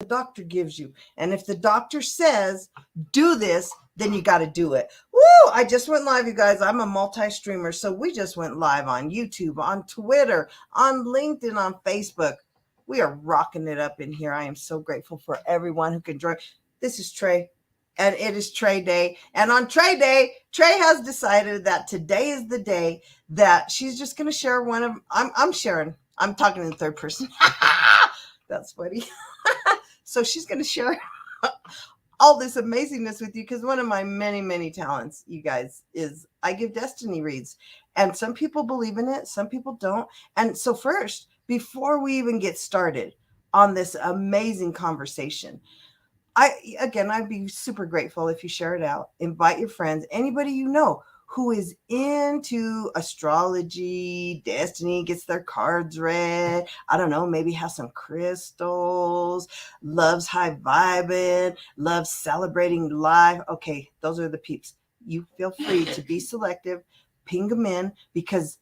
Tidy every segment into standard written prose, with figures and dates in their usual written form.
doctor gives you. And if the doctor says, do this, then you got to do it. Woo! I just went live, you guys. I'm a multi-streamer. So we just went live on YouTube, on Twitter, on LinkedIn, on Facebook. We are rocking it up in here. I am so grateful for everyone who can join. This is Trey, and it is Trey Day. And on Trey Day, Trey has decided that today is the day that she's just going to share one of, I'm sharing, I'm talking in third person. That's funny. So she's going to share all this amazingness with you because one of my many, many talents, you guys, is I give destiny reads. And some people believe in it, some people don't. And so, first, before we even get started on this amazing conversation, I'd be super grateful if you share it out. Invite your friends, anybody you know who is into astrology, destiny, gets their cards read. I don't know, maybe has some crystals, loves high vibing, loves celebrating life. Okay, those are the peeps. You feel free to be selective, ping them in because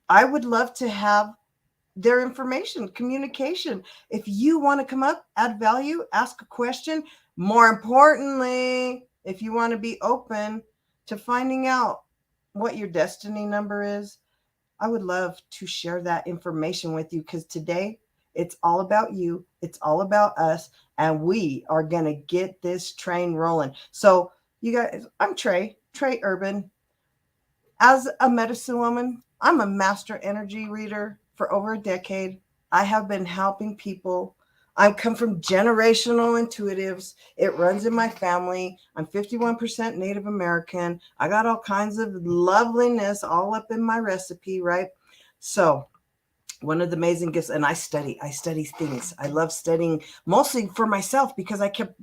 I would love to have their information, communication. If you want to come up, add value, ask a question. More importantly, if you want to be open to finding out what your destiny number is, I would love to share that information with you because today it's all about you. It's all about us. And we are going to get this train rolling. So, you guys, I'm Trey Urban. As a medicine woman, I'm a master energy reader for over a decade. I have been helping people. I come from generational intuitives. It runs in my family. I'm 51% Native American. I got all kinds of loveliness all up in my recipe, right? So, one of the amazing gifts, and I study things. I love studying mostly for myself because I kept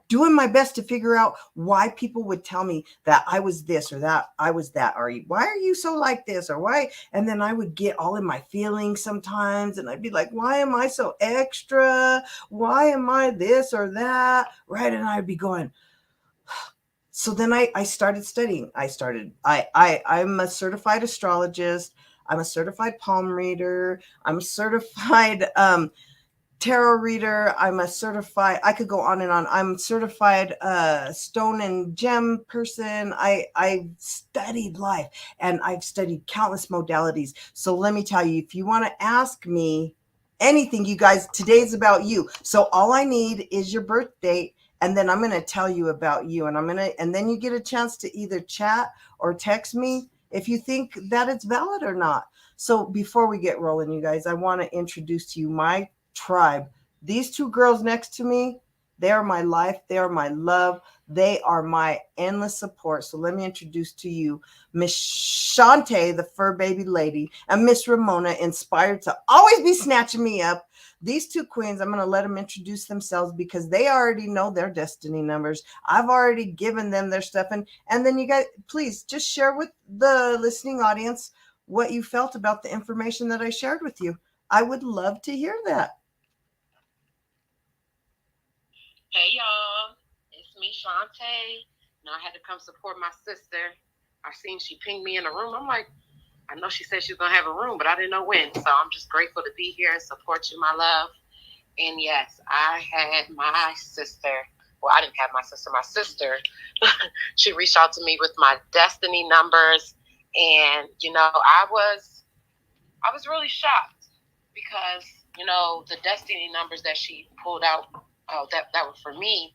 doing my best to figure out why people would tell me that I was this or that I was that, or why are you so like this, or why? And then I would get all in my feelings sometimes, and I'd be like, why am I so extra? Why am I this or that? Right? And I'd be going. So then I started studying. I'm a certified astrologist. I'm a certified palm reader. I'm a certified tarot reader. I'm a certified, I could go on and on. I'm certified stone and gem person. I've studied life and I've studied countless modalities. So let me tell you, if you want to ask me anything, you guys, today's about you. So all I need is your birth date. And then I'm going to tell you about you. And then you get a chance to either chat or text me if you think that it's valid or not. So before we get rolling, you guys, I want to introduce to you my tribe. These two girls next to me, they are my life. They are my love. They are my endless support. So let me introduce to you Miss Shantae, the fur baby lady, and Miss Ramona, inspired to always be snatching me up. These two queens, I'm going to let them introduce themselves because they already know their destiny numbers. I've already given them their stuff. And then you guys, please just share with the listening audience what you felt about the information that I shared with you. I would love to hear that. Hey y'all, it's me, Shantae. I had to come support my sister. I seen she pinged me in the room. I'm like, I know she said she was gonna have a room, but I didn't know when. So I'm just grateful to be here and support you, my love. And yes, I had my sister. Well, I didn't have my sister. My sister, she reached out to me with my destiny numbers, and I was really shocked because the destiny numbers that she pulled out, that were for me.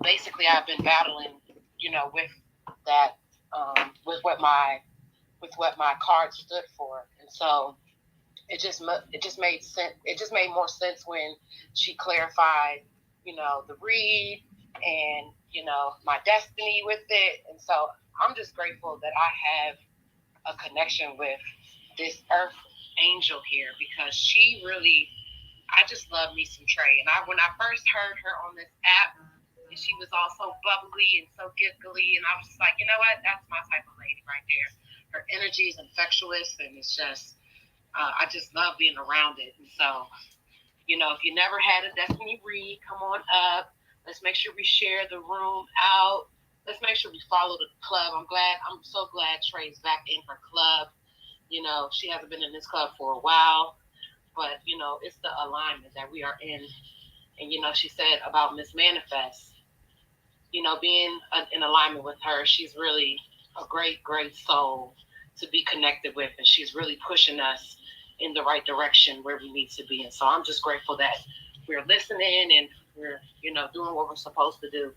Basically, I've been battling, with that, with what my card stood for, and so it just made sense. It just made more sense when she clarified, the read and my destiny with it, and so I'm just grateful that I have a connection with this earth angel here because she really, I just love me some Trey. And when I first heard her on this app, and she was all so bubbly and so giggly, and I was just like, you know what, that's my type of lady right there. Her energy is infectious, and it's just, I just love being around it. And so, if you never had a destiny read, come on up. Let's make sure we share the room out. Let's make sure we follow the club. I'm so glad Trey's back in her club. She hasn't been in this club for a while, but it's the alignment that we are in And, she said about Miss Manifest, being in alignment with her, she's really a great, great soul to be connected with. And she's really pushing us in the right direction where we need to be. And so I'm just grateful that we're listening and we're, doing what we're supposed to do.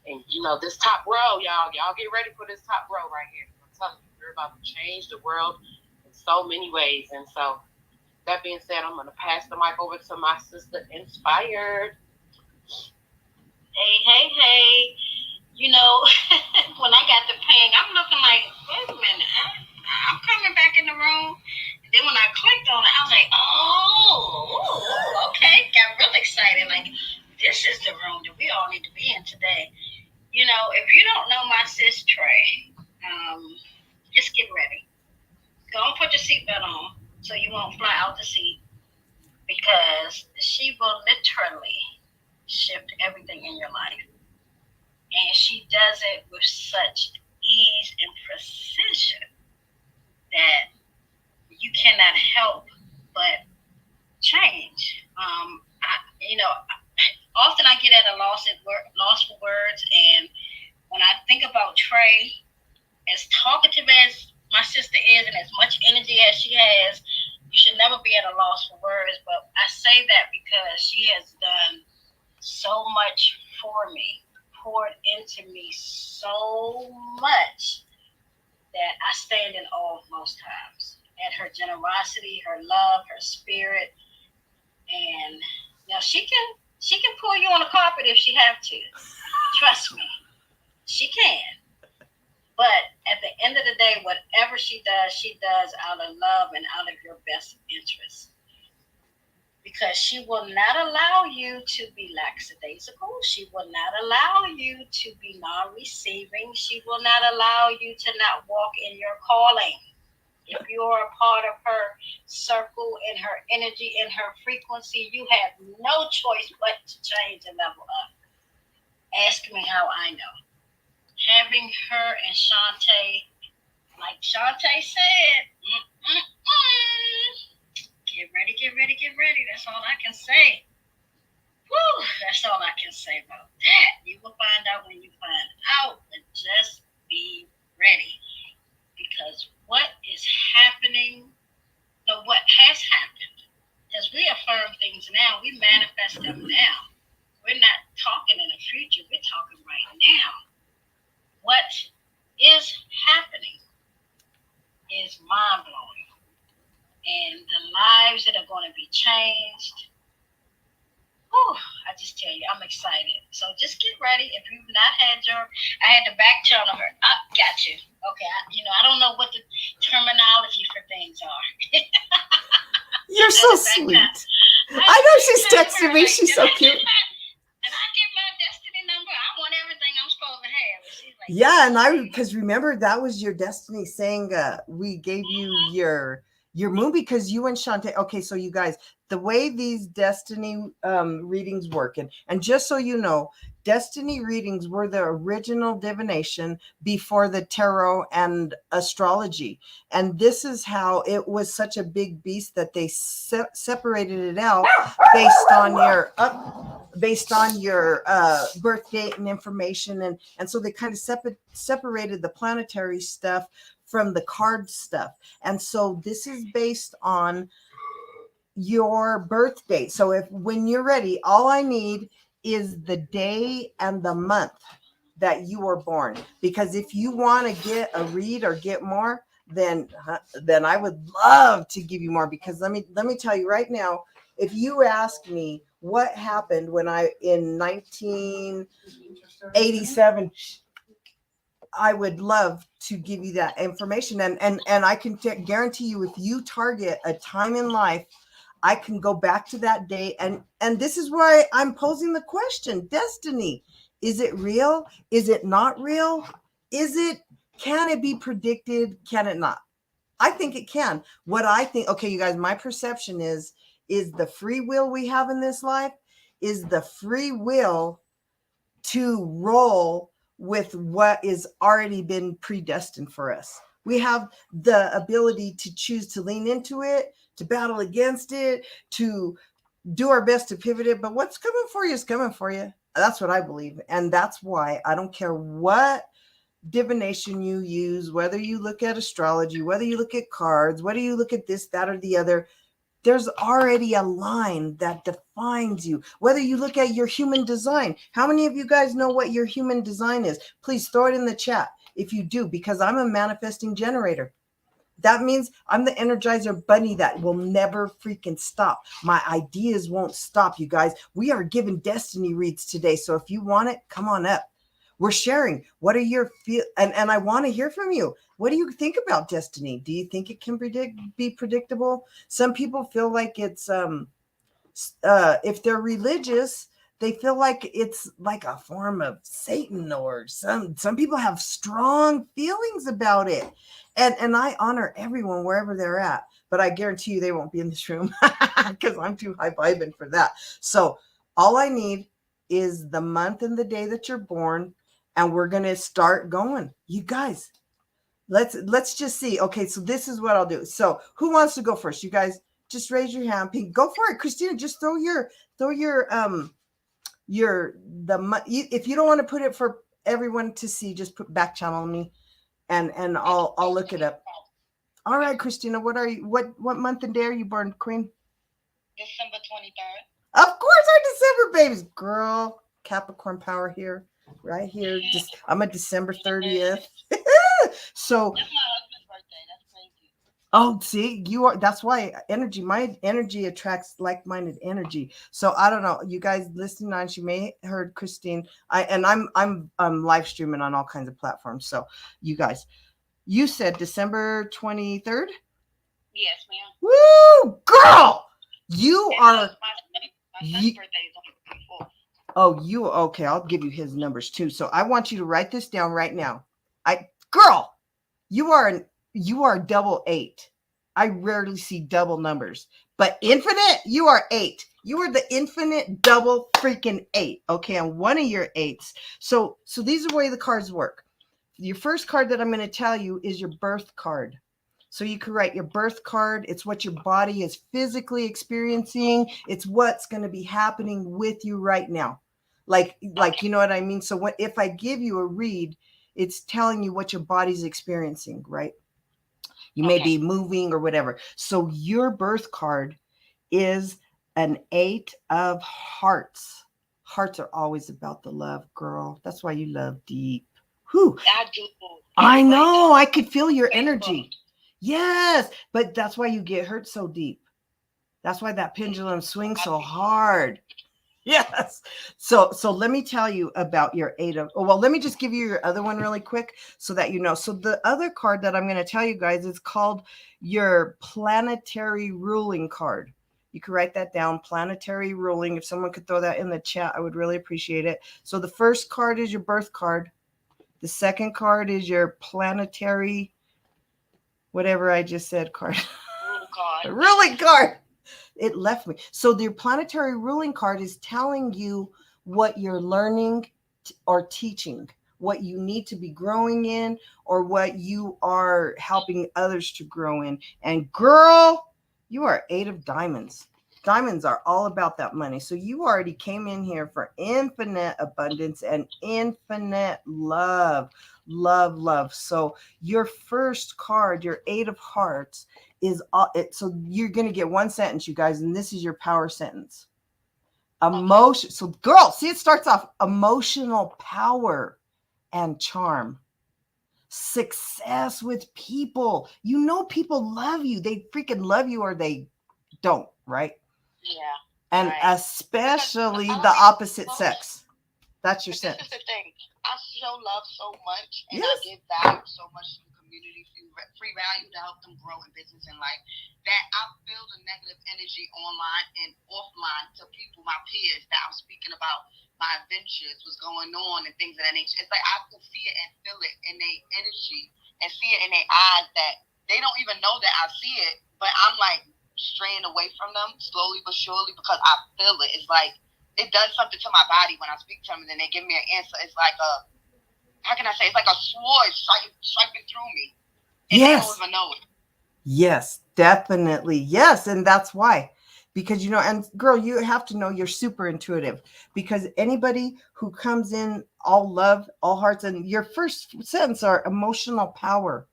And, this top row, y'all get ready for this top row right here. I'm telling you, we're about to change the world in so many ways. And so that being said, I'm going to pass the mic over to my sister, Inspired. Hey. When I got the ping, I'm looking like, wait a minute, I'm coming back in the room. And then when I clicked on it, I was like, oh, okay. Got real excited. Like, this is the room that we all need to be in today. If you don't know my sis Trey, just get ready. Go and put your seatbelt on so you won't fly out the seat, because she will literally shift everything in your life. And she does it with such ease and precision that you cannot help but change. Often I get at a loss for words, and when I think about Trey, as talkative as my sister is and as much energy as she has, you should never be at a loss for words. But I say that because she has done so much for me, poured into me so much, that I stand in awe most times at her generosity, her love, her spirit. And she can pull you on the carpet if she have to. Trust me, she can. But at the end of the day, whatever she does out of love and out of your best interest. Because she will not allow you to be lackadaisical. She will not allow you to be non-receiving. She will not allow you to not walk in your calling. If you are a part of her circle and her energy and her frequency, you have no choice but to change and level up. Ask me how I know. Having her and Shantae, like Shantae said, get ready. That's all I can say. Woo, that's all I can say about that. You will find out when you find out, but just be ready. Because what is happening, what has happened, as we affirm things now, we manifest them now. We're not talking in the future, we're talking right now. What is happening is mind-blowing. And the lives that are going to be changed, I just tell you, I'm excited. So just get ready. If you've not had I had to back channel her. I got you. Okay, I don't know what the terminology for things are. You're so sweet. I know she's texting me. She's so cute. And I get my destiny number. I want everything I'm supposed to have. And she's like, yeah, and because remember, that was your destiny saying we gave you your moon, because you and Shantae. Okay, so you guys, the way these destiny readings work, and just so you know, destiny readings were the original divination before the tarot and astrology. And this is how it was such a big beast that they separated it out based on your birth date and information. And so they kind of separated the planetary stuff from the card stuff. And so this is based on your birth date. So when you're ready, all I need is the day and the month that you were born. Because if you want to get a read or get more, then I would love to give you more. Because let me tell you right now, if you ask me what happened when in 1987, I would love to give you that information. And I can guarantee you, if you target a time in life, I can go back to that day. And this is why I'm posing the question, destiny. Is it real? Is it not real? Can it be predicted? Can it not? I think it can. What I think, okay, you guys, my perception is the free will we have in this life is the free will to roll with what is already been predestined for us. We have the ability to choose to lean into it, to battle against it, to do our best to pivot it, but what's coming for you is coming for you. That's what I believe. And that's why I don't care what divination you use, whether you look at astrology, whether you look at cards, whether you look at this, that, or the other, there's already a line that defines you. Whether you look at your human design, how many of you guys know what your human design is? Please throw it in the chat if you do, because I'm a manifesting generator. That means I'm the Energizer Bunny that will never freaking stop. My ideas won't stop, you guys. We are giving destiny reads today. So if you want it, come on up. We're sharing. What are your feel? And I want to hear from you. What do you think about destiny? Do you think it can be predictable? Some people feel like it's if they're religious, they feel like it's like a form of Satan, or some people have strong feelings about it. And I honor everyone wherever they're at, but I guarantee you they won't be in this room because I'm too high vibing for that. So all I need is the month and the day that you're born, and we're going to start going. You guys, let's just see. Okay, so this is what I'll do. So who wants to go first? You guys just raise your hand. Pink, go for it. Christina, just throw your if you don't want to put it for everyone to see, just put back channel me and I'll look it up. All right, Christina, what month and day are you born, Queen? December 23rd. Of course, our December babies. Girl, Capricorn power here, right here. Just I'm a December 30th. So That's my husband's birthday. That's crazy. oh, see, you are. That's why my energy attracts like-minded energy. So I don't know, you guys listening on, you may heard Christine. I'm live streaming on all kinds of platforms. So you guys, you said December 23rd. Yes, ma'am. Woo, girl, you And are. my son's birthday is on the 24th. Oh, you okay? I'll give you his numbers too. So I want you to write this down right now. Girl, you are double 8. I rarely see double numbers, but infinite, you are 8. You are the infinite double freaking 8. Okay, on one of your 8s. So these are the way the cards work. Your first card that I'm going to tell you is your birth card. So you could write your birth card. It's what your body is physically experiencing. It's what's going to be happening with you right now. Like, you know what I mean? So if I give you a read, it's telling you what your body's experiencing, right? You may be moving or whatever. So your birth card is an 8 of hearts. Hearts are always about the love, girl. That's why you love deep. Whew. I do. I know. I could feel your energy. Yes, but that's why you get hurt so deep. That's why that pendulum swings so hard. Yes. So let me tell you about your 8 of, well, let me just give you your other one really quick so that you know. So the other card that I'm going to tell you guys is called your planetary ruling card. You can write that down, planetary ruling. If someone could throw that in the chat, I would really appreciate it. So the first card is your birth card. The second card is your planetary, whatever I just said, card. Ruling card. It left me. So your planetary ruling card is telling you what you're learning or teaching, what you need to be growing in, or what you are helping others to grow in. And girl, you are 8 of diamonds. Diamonds are all about that money. So you already came in here for infinite abundance and infinite love. So your first card, your 8 of hearts, is so you're going to get one sentence, you guys, and this is your power sentence. Emotion. So girl, see, it starts off emotional power and charm. Success with people. You know, people love you. They freaking love you, or they don't, right? Yeah. And right. Especially the opposite sex. That's your sentence. This is the thing. I show love so much, and yes. I give value so much to the community, free value to help them grow in business and life, that I feel the negative energy online and offline to people, my peers, that I'm speaking about my adventures, what's going on, and things of that nature. It's like I can see it and feel it in their energy and see it in their eyes that they don't even know that I see it, but I'm like straying away from them slowly but surely because I feel it. It's like it does something to my body when I speak to them, and then they give me an answer. It's like how can I say? It's like a sword swiping through me. And yes. They don't even know it. Yes, definitely. Yes. And that's why because and girl, you have to know you're super intuitive, because anybody who comes in all love, all hearts, and your first sentence are emotional power.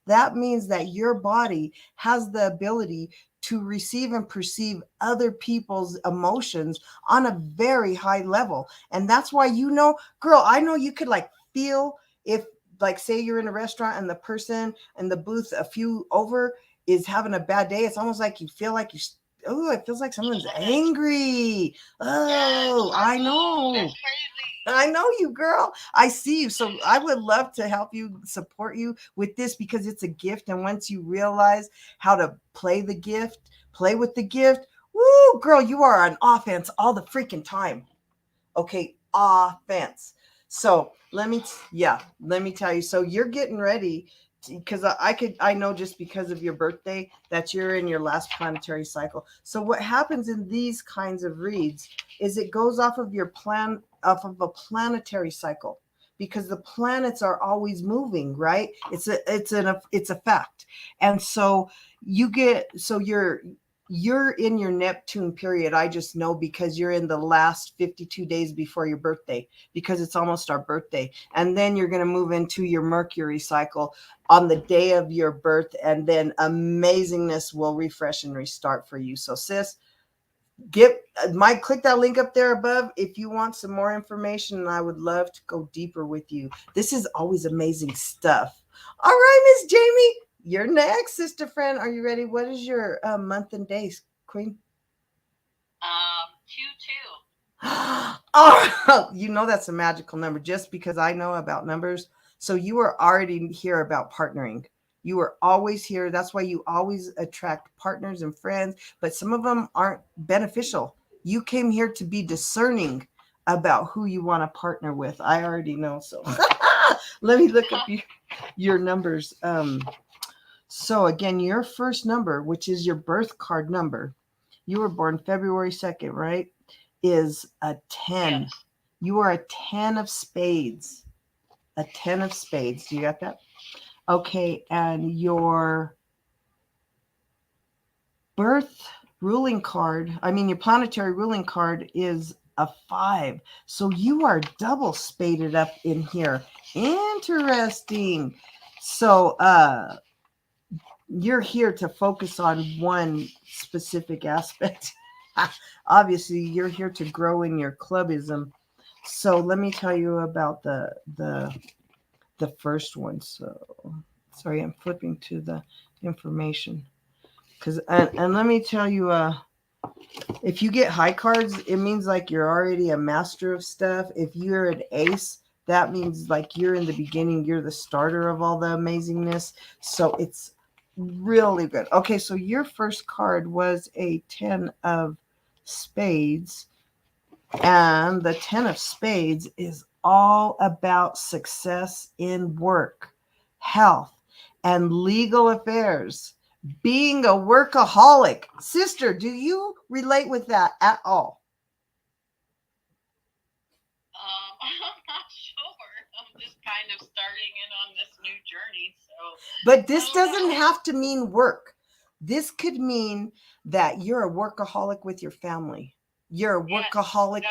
That means that your body has the ability to receive and perceive other people's emotions on a very high level. And that's why, girl, I know you could like feel if, like, say you're in a restaurant and the person in the booth a few over is having a bad day. It's almost like you feel like oh, it feels like someone's angry. Oh, I know. That's crazy. I know you, girl. I see you. So I would love to help you, support you with this, because it's a gift. And once you realize how to play the gift, play with the gift, woo, girl, you are on offense all the freaking time. Okay, offense. So let me tell you. So you're getting ready, because I know just because of your birthday that you're in your last planetary cycle. So what happens in these kinds of reads is it goes off of a planetary cycle, because the planets are always moving, right? It's a fact. And so you're in your Neptune period. I just know because you're in the last 52 days before your birthday, because it's almost our birthday. And then you're going to move into your Mercury cycle on the day of your birth. And then amazingness will refresh and restart for you. So sis, click that link up there above if you want some more information. And I would love to go deeper with you. This is always amazing stuff. All right, Miss Jamie. You're next, sister friend. Are you ready? What is your month and days, Queen? 2-2. Oh, that's a magical number, just because I know about numbers. So you are already here about partnering. You are always here. That's why you always attract partners and friends, but some of them aren't beneficial. You came here to be discerning about who you want to partner with. I already know. So let me look up your numbers. So again, your first number, which is your birth card number, you were born February 2nd, right? Is a 10. Yes. You are a 10 of spades. A 10 of spades. Do you got that? Okay. And your your planetary ruling card is a 5. So you are double spaded up in here. Interesting. So, you're here to focus on one specific aspect. Obviously, you're here to grow in your clubism. So let me tell you about the first one. So sorry, I'm flipping to the information, and let me tell you, if you get high cards, it means like you're already a master of stuff. If you're an ace, that means like you're in the beginning, you're the starter of all the amazingness. So it's really good. Okay, so your first card was a 10 of spades, and the 10 of spades is all about success in work, health, and legal affairs. Being a workaholic. Sister, do you relate with that at all? I'm not sure. I'm just kind of starting in on this new journey. So, but this doesn't have to mean work. This could mean that you're a workaholic with your family. You're a workaholic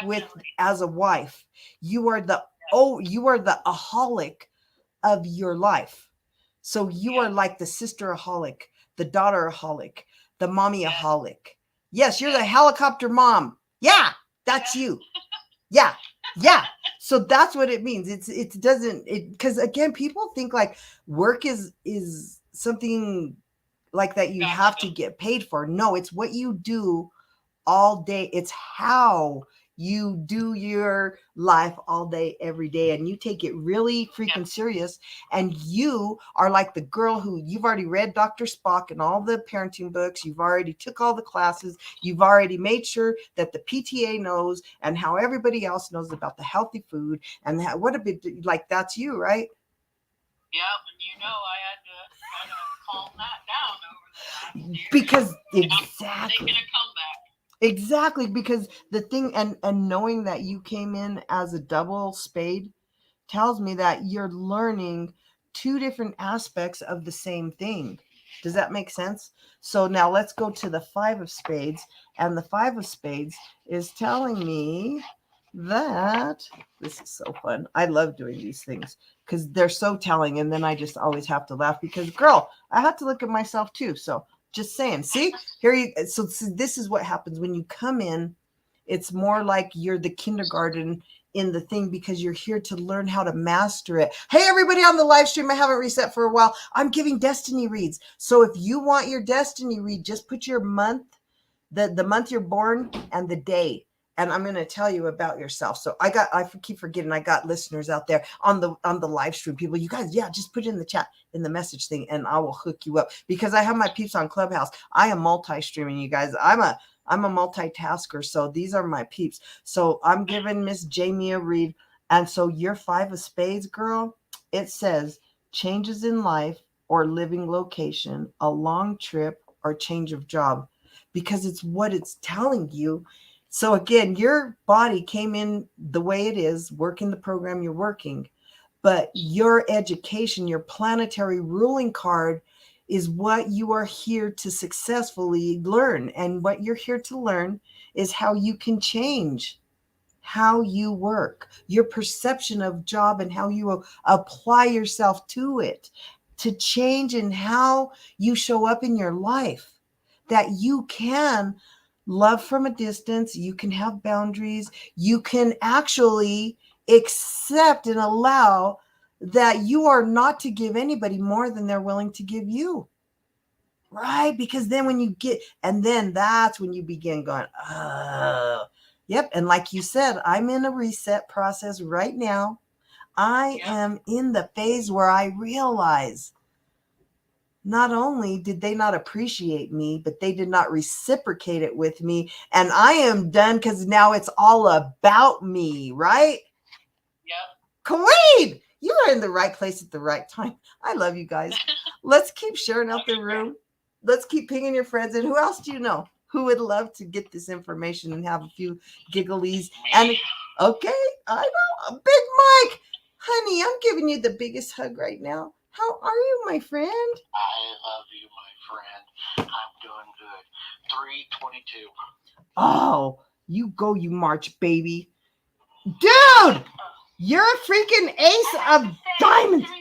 as a wife. You are the aholic of your life. So you are like the sister-aholic, the daughter-aholic, the mommy-aholic. Yes, you're the helicopter mom. Yeah, that's you. Yeah. So that's what it means. It doesn't, because again, people think like work is something like that you have to get paid for. No, it's what you do all day. It's how you do your life all day, every day. And you take it really freaking serious. And you are like the girl who you've already read Dr. Spock and all the parenting books. You've already took all the classes. You've already made sure that the PTA knows and how everybody else knows about the healthy food. And what a bit like, that's you, right? Yeah, and I had to kind of calm that down over the last year. Because exactly. I'm making a comeback. Exactly, because the thing, and knowing that you came in as a double spade tells me that you're learning two different aspects of the same thing. Does that make sense? So now let's go to the 5 of spades. And the 5 of spades is telling me that this is so fun. I love doing these things because they're so telling. And then I just always have to laugh because, girl, I have to look at myself too. So just saying, see, here you, so this is what happens when you come in. It's more like you're the kindergarten in the thing because you're here to learn how to master it. Hey, everybody on the live stream, I haven't reset for a while. I'm giving destiny reads. So if you want your destiny read, just put your month, the month you're born and the day. And I'm going to tell you about yourself. So I keep forgetting I got listeners out there on the live stream. People, you guys, yeah, just put it in the chat, in the message thing, and I will hook you up because I have my peeps on Clubhouse. I am multi-streaming, you guys. I'm a multitasker. So these are my peeps. So I'm giving Miss Jamie a read. And so your 5 of spades, girl, it says changes in life or living location, a long trip or change of job, because it's what it's telling you. So again, your body came in the way it is, working the program you're working, but your education, your planetary ruling card is what you are here to successfully learn. And what you're here to learn is how you can change how you work, your perception of job and how you apply yourself to it, to change in how you show up in your life, that you can love from a distance, you can have boundaries, you can actually accept and allow that you are not to give anybody more than they're willing to give you. Right? Because then when you get, and then that's when you begin going, oh, yep. And like you said, I'm in a reset process right now. I am in the phase where I realize not only did they not appreciate me, but they did not reciprocate it with me. And I am done because now it's all about me, right? Yep. Queen, you are in the right place at the right time. I love you guys. Let's keep sharing out the room. Let's keep pinging your friends. And who else do you know who would love to get this information and have a few gigglies? And okay, I know. Big Mike, honey, I'm giving you the biggest hug right now. How are you, my friend? I love you, my friend. I'm doing good. 322. Oh, you go, you march, baby. Dude, you're a freaking ace of diamonds. 322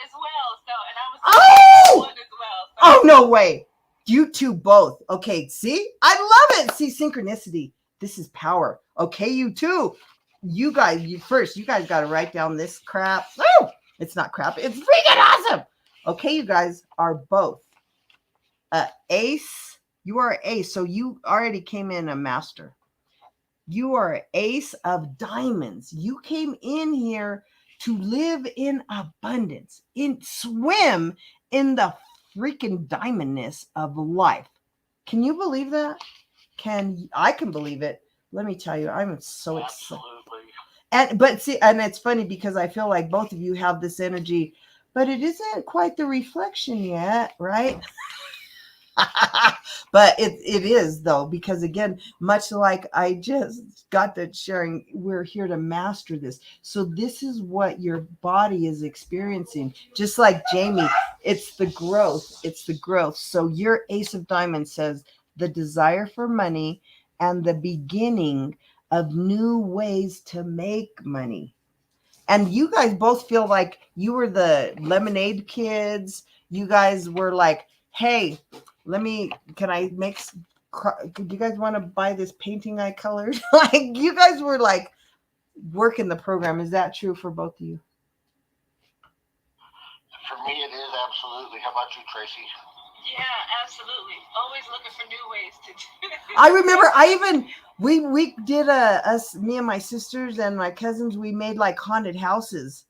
as well. So, and I was one as well. So. Oh, no way. You two both. Okay, see? I love it. See, synchronicity. This is power. Okay, you two. You guys, you guys got to write down this crap. Oh, it's not crap. It's freaking awesome. Okay, you guys are both ace. You are an ace. So you already came in a master. You are an ace of diamonds. You came in here to live in abundance, swim in the freaking diamondness of life. Can you believe that? I can believe it. Let me tell you, I'm so excited. But see, and it's funny because I feel like both of you have this energy, but it isn't quite the reflection yet, right? But it is though, because again, much like I just got that sharing, we're here to master this. So this is what your body is experiencing. Just like Jamie, it's the growth. It's the growth. So your Ace of Diamonds says the desire for money and the beginning of new ways to make money. And you guys both feel like you were the lemonade kids. You guys were like, hey, can I make, do you guys want to buy this painting I colored? Like you guys were like working the program. Is that true for both of you? For me, it is absolutely. How about you, Tracy? Yeah, absolutely. Always looking for new ways to do it. I remember we did me and my sisters and my cousins, we made like haunted houses.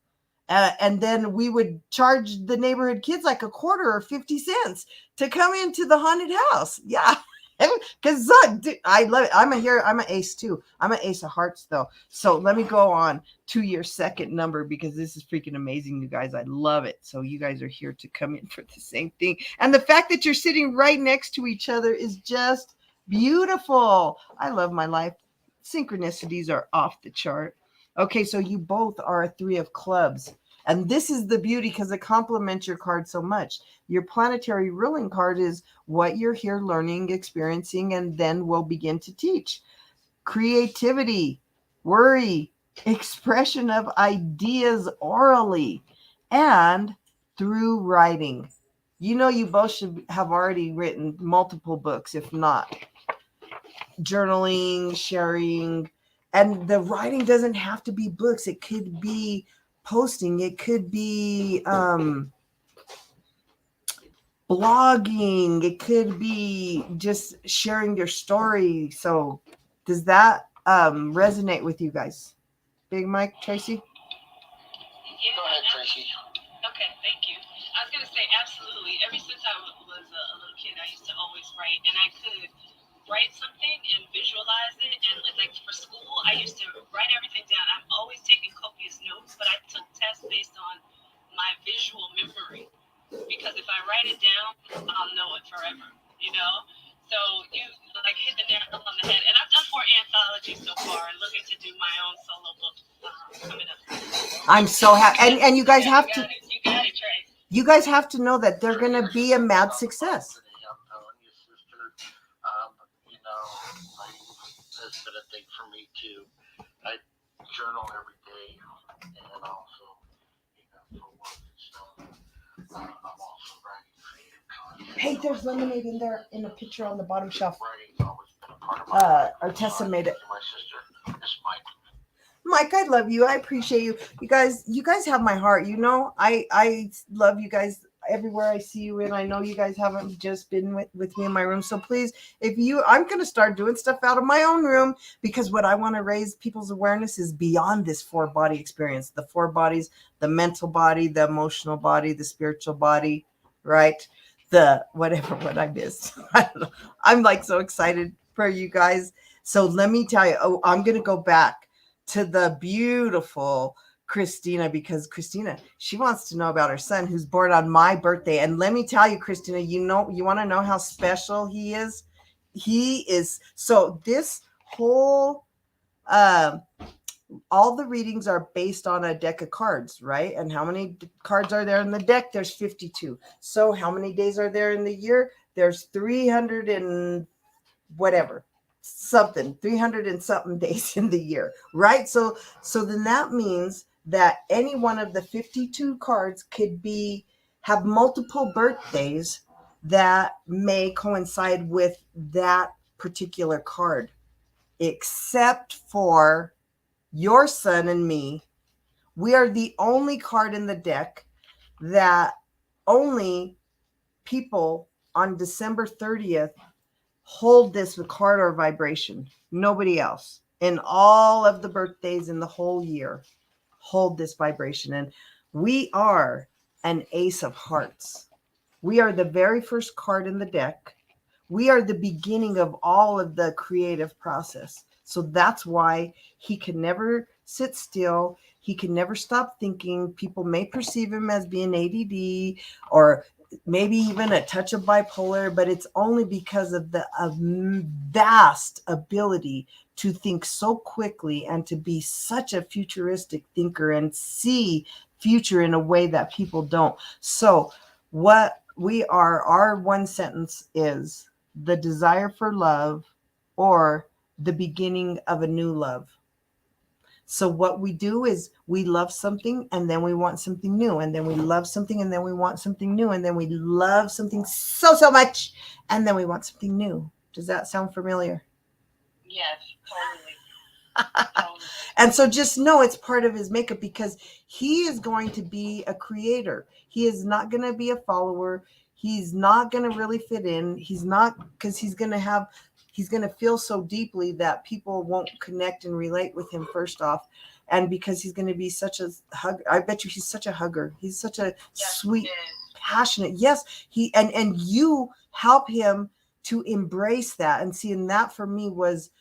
And then we would charge the neighborhood kids like a quarter or 50 cents to come into the haunted house. Yeah. Because I love it. I'm an ace too. I'm an ace of hearts though. So let me go on to your second number because this is freaking amazing, you guys. I love it. So you guys are here to come in for the same thing. And the fact that you're sitting right next to each other is just beautiful. I love my life. Synchronicities are off the chart. Okay, so you both are a 3 of clubs. And this is the beauty because it complements your card so much. Your planetary ruling card is what you're here learning, experiencing, and then we'll begin to teach. Creativity, worry, expression of ideas orally, and through writing. You know, you both should have already written multiple books, if not. Journaling, sharing, and the writing doesn't have to be books. It could be posting. It could be blogging. It could be just sharing your story. So does that resonate with you guys? Big Mike, Tracy? Yeah. Go ahead, Tracy. Okay, thank you. I was gonna say absolutely. Ever since I was a little kid, I used to always write, and I could write something and visualize it. And like for school, I used to write everything down. I'm always taking copious notes, but I took tests based on my visual memory because if I write it down, I'll know it forever. You know. So you like hit the nail on the head. And I've done 4 anthologies so far, and looking to do my own solo book coming up. I'm so happy. And you guys have to. You got it, Trey. You guys have to know that they're going to be a mad success. I'm telling you, sister. You know, it's been a thing for me too. I journal every day, and also, you know, for work and stuff. I'm also writing creative content. Hey, there's lemonade in there in a pitcher on the bottom shelf. Writing's always been a part of my life. Artessa made it. My sister is Mike. Mike, I love you. I appreciate you. You guys have my heart. You know, I love you guys everywhere I see you in. I know you guys haven't just been with me in my room. So please, I'm going to start doing stuff out of my own room because what I want to raise people's awareness is beyond this 4-body experience. The 4 bodies, the mental body, the emotional body, the spiritual body, right? The whatever, what I missed. I don't know. I'm like so excited for you guys. So let me tell you, I'm going to go back to the beautiful Christina, because Christina, she wants to know about her son who's born on my birthday. And let me tell you, Christina, you want to know how special he is? He is. So this whole, all the readings are based on a deck of cards, right? And how many cards are there in the deck? There's 52. So how many days are there in the year? There's 300 and whatever. 300 and something days in the year, right? So then that means that any one of the 52 cards could have multiple birthdays that may coincide with that particular card, except for your son and me. We are the only card in the deck that only people on December 30th hold this card or vibration. Nobody else in all of the birthdays in the whole year hold this vibration. And we are an Ace of Hearts. We are the very first card in the deck. We are the beginning of all of the creative process. So that's why he can never sit still. He can never stop thinking. People may perceive him as being ADD or maybe even a touch of bipolar, but it's only because of the vast ability to think so quickly and to be such a futuristic thinker and see future in a way that people don't. So what we are, our one sentence is the desire for love or the beginning of a new love. So what we do is we love something and then we want something new, and then we love something and then we want something new, and then we love something so much and then we want something new. Does that sound familiar? Yes, totally. And so just know it's part of his makeup because he is going to be a creator. He is not going to be a follower. He's not going to really fit in. He's not, because he's going to feel so deeply that people won't connect and relate with him first off. And because he's going to be such a hug, I bet you he's such a hugger. He's such a sweet, passionate. Yes, and you help him to embrace that. And see, and that for me was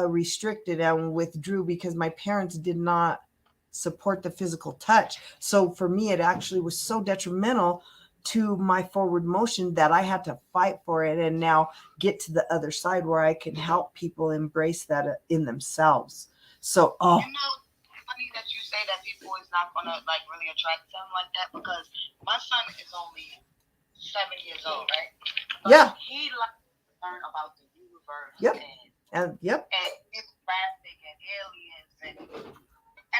restricted and withdrew because my parents did not support the physical touch. So for me, it actually was so detrimental to my forward motion that I had to fight for it and now get to the other side where I can help people embrace that in themselves. So, You know, funny that you say that people is not gonna like really attract something like that because my son is only 7 years old, right? But Yeah. he likes to learn about the universe Yep. and Yep. it's traffic and aliens and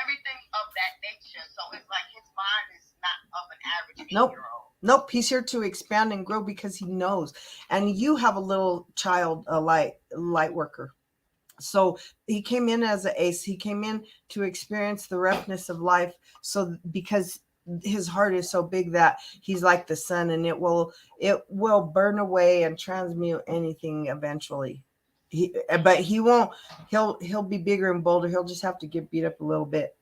everything of that nature. So it's like his mind is not of an average 8-year-old. Nope, he's here to expand and grow because he knows. And you have a little child, a light worker. So he came in as an ace. He came in to experience the roughness of life. So because his heart is so big that he's like the sun, and it will burn away and transmute anything eventually. But he won't. He'll be bigger and bolder. He'll just have to get beat up a little bit.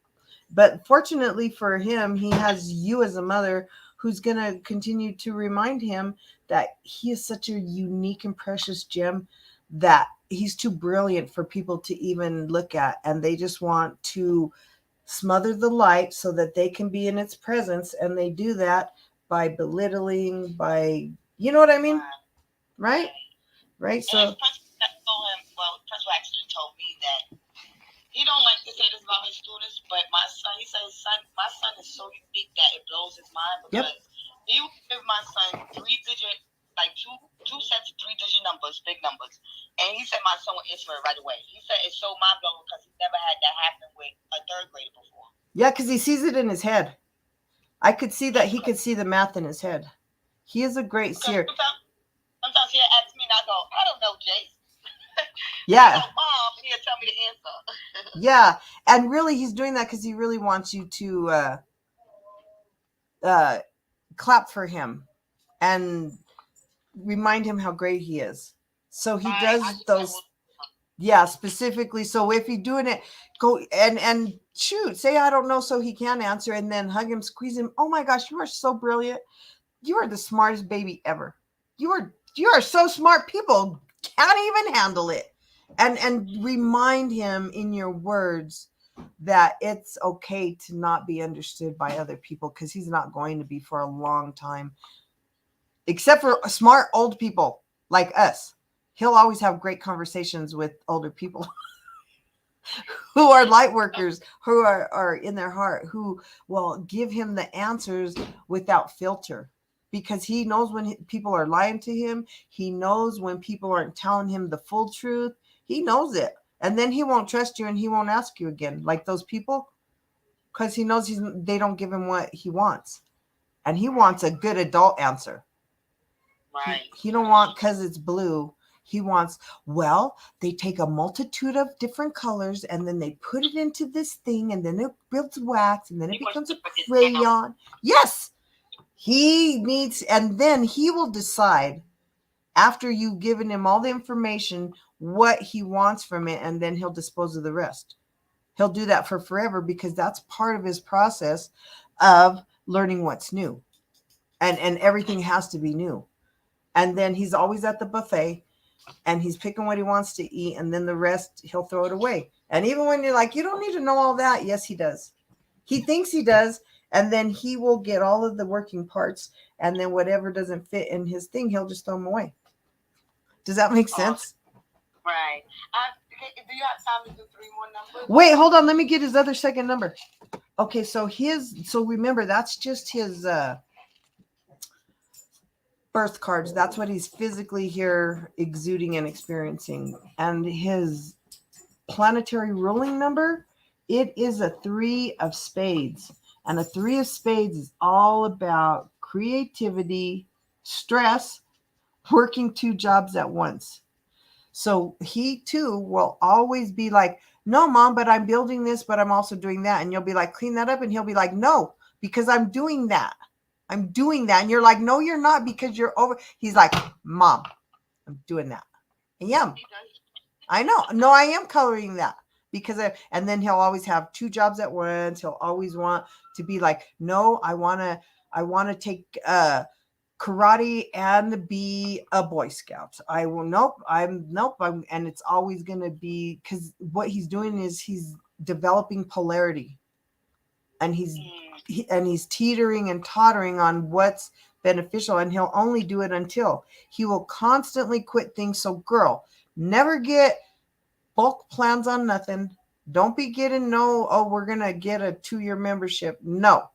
But fortunately for him, he has you as a mother who's going to continue to remind him that he is such a unique and precious gem that he's too brilliant for people to even look at. And they just want to smother the light so that they can be in its presence. And they do that by belittling, by, you know what I mean? Right? Right. So Principal actually told me that he don't like to say this about his students, but my son is so unique that it blows his mind because he would give my son 3-digit, like two sets of 3-digit numbers, big numbers, and he said my son would answer it right away. He said it's so mind blowing because he never had that happen with a 3rd grader before. Yeah, because he sees it in his head. I could see that he could see the math in his head. He is a great seer. Sometimes he'll ask me and I go, I don't know, Jace. Yeah. Mom, he'll tell me the answer. Yeah. And really, he's doing that because he really wants you to clap for him and remind him how great he is. So he does those. Yeah, specifically. So if you're doing it, go and shoot, say, I don't know, so he can answer, and then hug him, squeeze him. Oh my gosh, you are so brilliant. You are the smartest baby ever. You are so smart. People can't even handle it. And remind him in your words that it's okay to not be understood by other people, because he's not going to be for a long time, except for smart old people like us. He'll always have great conversations with older people who are light workers, who are in their heart, who will give him the answers without filter, because he knows when people are lying to him. He knows when people aren't telling him the full truth. He knows it. And then he won't trust you and he won't ask you again, like those people, because he knows they don't give him what he wants. And he wants a good adult answer. Right. He don't want because it's blue. He wants, well, they take a multitude of different colors and then they put it into this thing and then it builds wax and then it becomes a crayon. Yes, he needs, and then he will decide after you've given him all the information what he wants from it, and then he'll dispose of the rest. He'll do that for forever because that's part of his process of learning what's new. And everything has to be new. And then he's always at the buffet and he's picking what he wants to eat, and then the rest he'll throw it away. And even when you're like, you don't need to know all that, yes he does. He thinks he does, and then he will get all of the working parts, and then whatever doesn't fit in his thing, he'll just throw them away. Does that make sense? Right. Do you have time to do 3 more numbers? Wait, hold on, let me get his other second number. Okay, so remember, that's just his birth cards. That's what he's physically here exuding and experiencing. And his planetary ruling number, it is a 3 of spades. And a 3 of spades is all about creativity, stress, working 2 jobs at once. So he too will always be like, no, Mom, but I'm building this, but I'm also doing that. And you'll be like, clean that up. And he'll be like, no, because I'm doing that. I'm doing that. And you're like, no, you're not, because you're over. He's like, Mom, I'm doing that. I am. I know. No, I am coloring that because and then he'll always have 2 jobs at once. He'll always want to be like, no, I want to take karate and be a Boy Scout. I will. Nope. And it's always going to be, because what he's doing is he's developing polarity, and he's teetering and tottering on what's beneficial, and he'll only do it until he will constantly quit things. So girl, never get bulk plans on nothing. Don't be getting we're gonna get a 2-year membership. No.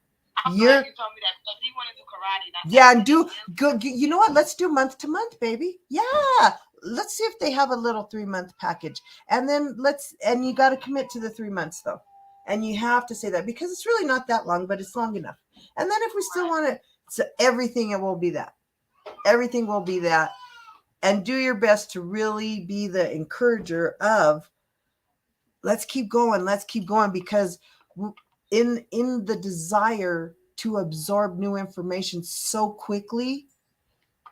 I'm You're glad you told me that because he want to do karate. And I said, yeah, and do good. You know what? Let's do month to month, baby. Yeah. Let's see if they have a little 3-month package. And then and you got to commit to the 3 months though. And you have to say that because it's really not that long, but it's long enough. And then if we still want it, so everything, it will be that. Everything will be that. And do your best to really be the encourager of let's keep going, because in the desire to absorb new information so quickly,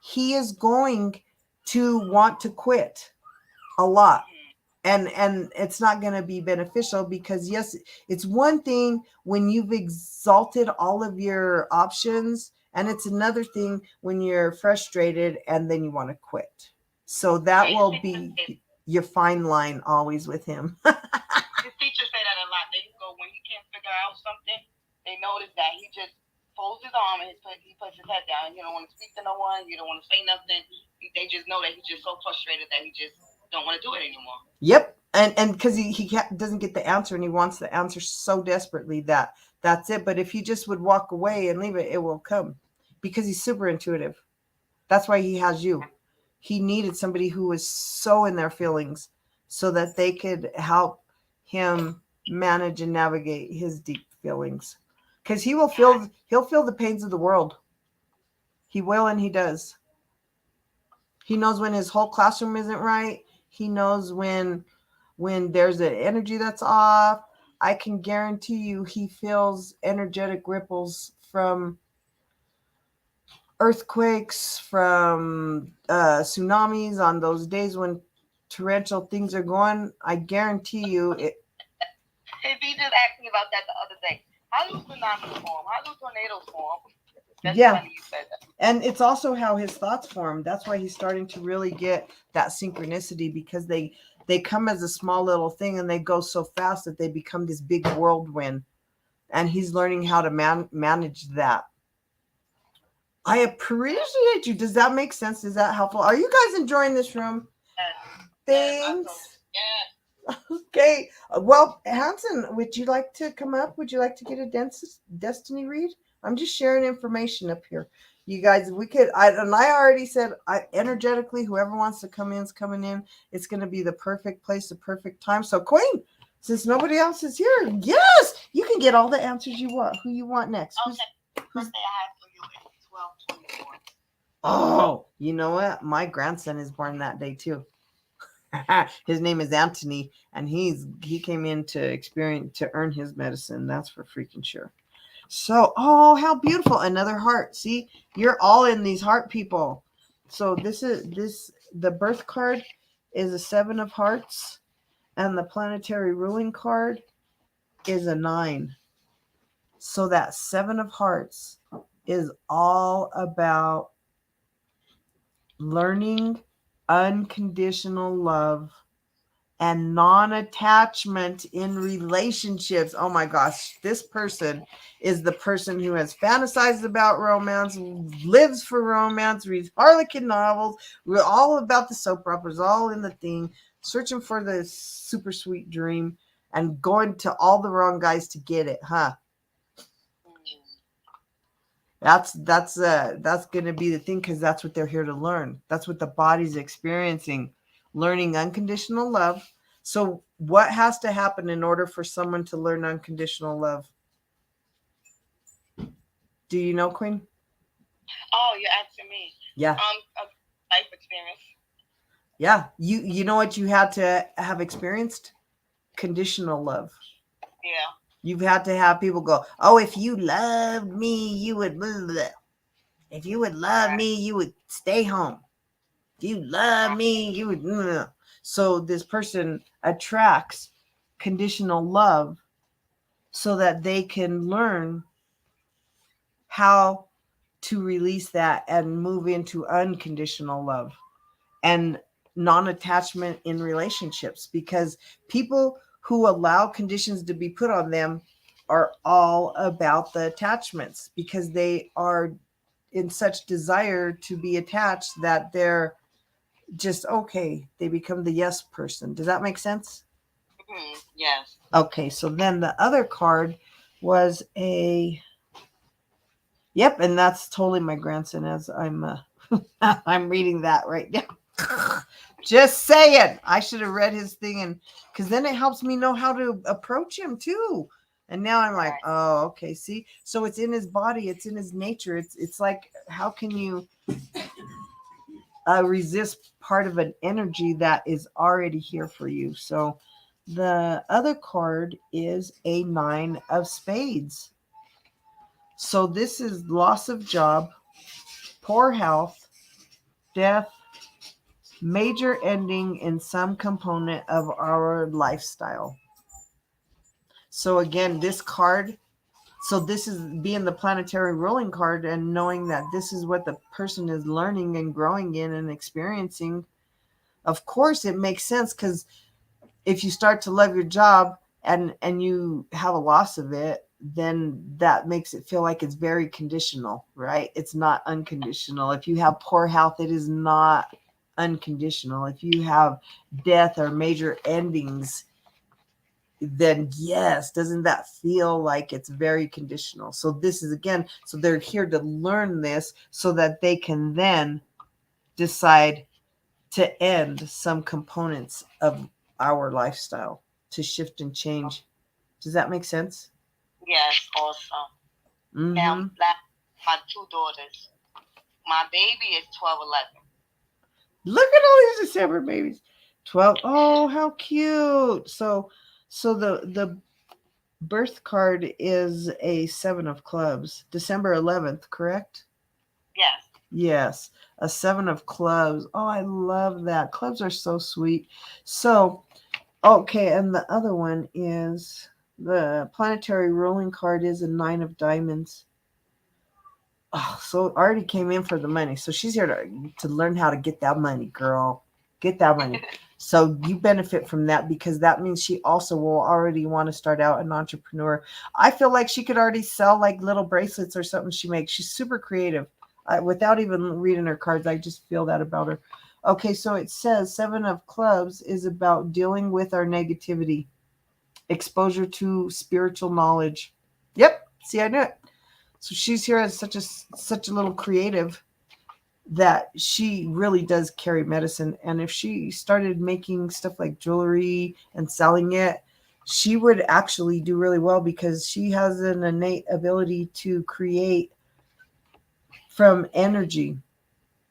he is going to want to quit a lot. And it's not going to be beneficial because yes, it's one thing when you've exalted all of your options, and it's another thing when you're frustrated and then you want to quit. So that will be your fine line always with him. His teachers say that a lot. They go when he can't figure out something, they notice that he just folds his arm and he puts his head down. You don't want to speak to no one. You don't want to say nothing. They just know that he's just so frustrated that he just don't want to do it anymore. Yep. And because he doesn't get the answer and he wants the answer so desperately that's it. But if he just would walk away and leave it, it will come because he's super intuitive. That's why he has you. He needed somebody who was so in their feelings so that they could help him manage and navigate his deep feelings. Because he'll feel the pains of the world. He will, and he does. He knows when his whole classroom isn't right. He knows when there's an energy that's off. I can guarantee you he feels energetic ripples from earthquakes, from tsunamis on those days when torrential things are going. I guarantee you it. If he just asked me about that the other day, how do tsunamis form? How do tornadoes form? That's Yeah. funny you said that. And it's also how his thoughts form. That's why he's starting to really get that synchronicity, because they come as a small little thing and they go so fast that they become this big whirlwind. And he's learning how to manage that. I appreciate you. Does that make sense? Is that helpful? Are you guys enjoying this room? Thanks. Yeah. Okay. Well, Hanson, would you like to come up? Would you like to get a destiny read? I'm just sharing information up here. You guys, we could, I already said, energetically, whoever wants to come in is coming in. It's going to be the perfect place, the perfect time. So, Queen, since nobody else is here, yes, you can get all the answers you want. Who you want next? Okay. Birthday I have for you is 12/24. Oh, you know what? My grandson is born that day too. His name is Anthony, and he came in to earn his medicine. That's for freaking sure. So, oh, how beautiful. Another heart. See, you're all in these heart people. So the birth card is a 7 of hearts, and the planetary ruling card is a 9. So that 7 of hearts is all about learning unconditional love and non-attachment in relationships. Oh my gosh, this person is the person who has fantasized about romance, lives for romance, reads Harlequin novels. We're all about the soap operas, all in the thing, searching for the super sweet dream and going to all the wrong guys to get it, huh? That's going to be the thing, because that's what they're here to learn. That's what the body's experiencing, learning unconditional love. So what has to happen in order for someone to learn unconditional love? Do you know, Queen? Oh, you're asking me. Yeah. Life experience. Yeah. You know what you had to have experienced? Conditional love. Yeah. You've had to have people go, oh, if you loved me, you would blah, blah. If you would love me, you would stay home. If you love me, you would blah. So this person attracts conditional love so that they can learn how to release that and move into unconditional love and non-attachment in relationships, because people who allow conditions to be put on them are all about the attachments, because they are in such desire to be attached that they're just okay. They become the yes person. Does that make sense? Yes. Okay, so then the other card was a yep, and that's totally my grandson as I'm I'm reading that right now. Just saying. I should have read his thing and because then it helps me know how to approach him too. And now I'm like, Right. oh, okay. See, so it's in his body, it's in his nature. It's like, how can you resist part of an energy that is already here for you? So the other card is a 9 of spades. So this is loss of job, poor health, death, major ending in some component of our lifestyle. So again, this card, so this is being the planetary ruling card and knowing that this is what the person is learning and growing in and experiencing. Of course, it makes sense because if you start to love your job and you have a loss of it, then that makes it feel like it's very conditional, right? It's not unconditional. If you have poor health, it is not unconditional. If you have death or major endings, then yes, doesn't that feel like it's very conditional? So this is again, so they're here to learn this so that they can then decide to end some components of our lifestyle, to shift and change. Does that make sense? Yes, awesome. Mm-hmm. Now, my 2 daughters. My baby is 12/11. Look at all these December babies. 12. Oh, how cute. So the birth card is a 7 of clubs. December 11th, correct? Yes. Yes, a 7 of clubs. Oh, I love that. Clubs are so sweet. So, okay, and the other one is the planetary ruling card is a 9 of diamonds. Oh, so it already came in for the money. So she's here to learn how to get that money, girl. Get that money. So you benefit from that because that means she also will already want to start out an entrepreneur. I feel like she could already sell like little bracelets or something she makes. She's super creative. Without even reading her cards, I just feel that about her. Okay, so it says 7 of clubs is about dealing with our negativity, exposure to spiritual knowledge. Yep. See, I knew it. So she's here as such a little creative that she really does carry medicine. And if she started making stuff like jewelry and selling it, she would actually do really well because she has an innate ability to create from energy.